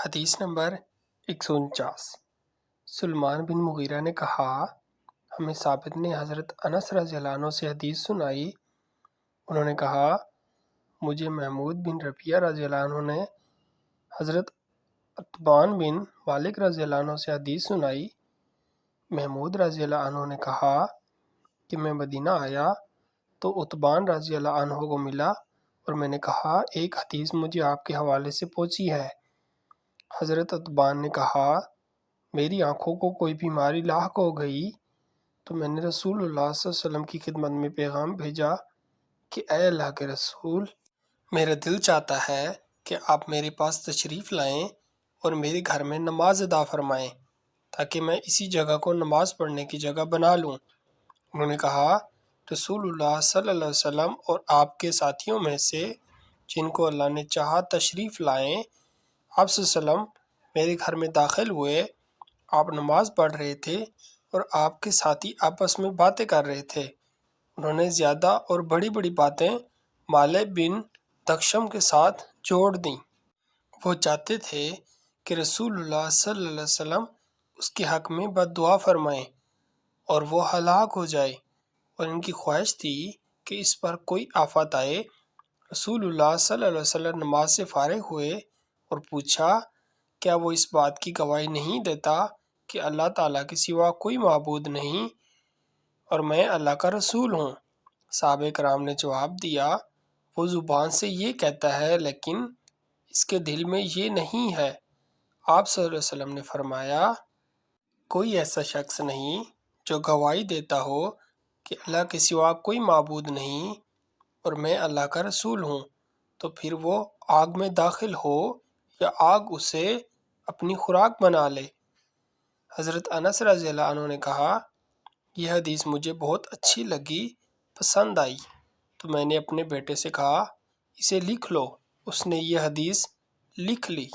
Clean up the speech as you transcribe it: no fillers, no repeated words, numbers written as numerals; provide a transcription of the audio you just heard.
حدیث نمبر 149۔ سلمان بن مغیرہ نے کہا، ہمیں ثابت نے حضرت انس رضی اللہ عنہ سے حدیث سنائی۔ انہوں نے کہا، مجھے محمود بن ربیعہ رضی اللہ عنہ نے حضرت عتبان بن مالک رضی اللہ عنہ سے حدیث سنائی۔ محمود رضی اللہ عنہ نے کہا کہ میں مدینہ آیا تو عتبان رضی اللہ عنہ کو ملا اور میں نے کہا، ایک حدیث مجھے آپ کے حوالے سے پہنچی ہے۔ حضرت عتبان نے کہا، میری آنکھوں کو کوئی بیماری لاحق ہو گئی تو میں نے رسول اللہ صلی اللہ علیہ وسلم کی خدمت میں پیغام بھیجا کہ اے اللہ کے رسول، میرا دل چاہتا ہے کہ آپ میرے پاس تشریف لائیں اور میرے گھر میں نماز ادا فرمائیں تاکہ میں اسی جگہ کو نماز پڑھنے کی جگہ بنا لوں۔ انہوں نے کہا، رسول اللہ صلی اللہ علیہ وسلم اور آپ کے ساتھیوں میں سے جن کو اللہ نے چاہا تشریف لائیں، آپ صلی اللہ علیہ وسلم میرے گھر میں داخل ہوئے۔ آپ نماز پڑھ رہے تھے اور آپ کے ساتھی آپس میں باتیں کر رہے تھے۔ انہوں نے زیادہ اور بڑی بڑی باتیں مالک بن دکشم کے ساتھ جوڑ دیں۔ وہ چاہتے تھے کہ رسول اللہ صلی اللہ علیہ وسلم اس کے حق میں بد دعا فرمائیں اور وہ ہلاک ہو جائے، اور ان کی خواہش تھی کہ اس پر کوئی آفت آئے۔ رسول اللہ صلی اللہ علیہ وسلم نماز سے فارغ ہوئے اور پوچھا، کیا وہ اس بات کی گواہی نہیں دیتا کہ اللہ تعالیٰ کے سوا کوئی معبود نہیں اور میں اللہ کا رسول ہوں؟ صحابہ کرام نے جواب دیا، وہ زبان سے یہ کہتا ہے لیکن اس کے دل میں یہ نہیں ہے۔ آپ صلی اللہ علیہ وسلم نے فرمایا، کوئی ایسا شخص نہیں جو گواہی دیتا ہو کہ اللہ کے سوا کوئی معبود نہیں اور میں اللہ کا رسول ہوں، تو پھر وہ آگ میں داخل ہو یا آگ اسے اپنی خوراک بنا لے۔ حضرت انس رضی اللہ عنہ نے کہا، یہ حدیث مجھے بہت اچھی لگی، پسند آئی، تو میں نے اپنے بیٹے سے کہا، اسے لکھ لو۔ اس نے یہ حدیث لکھ لی۔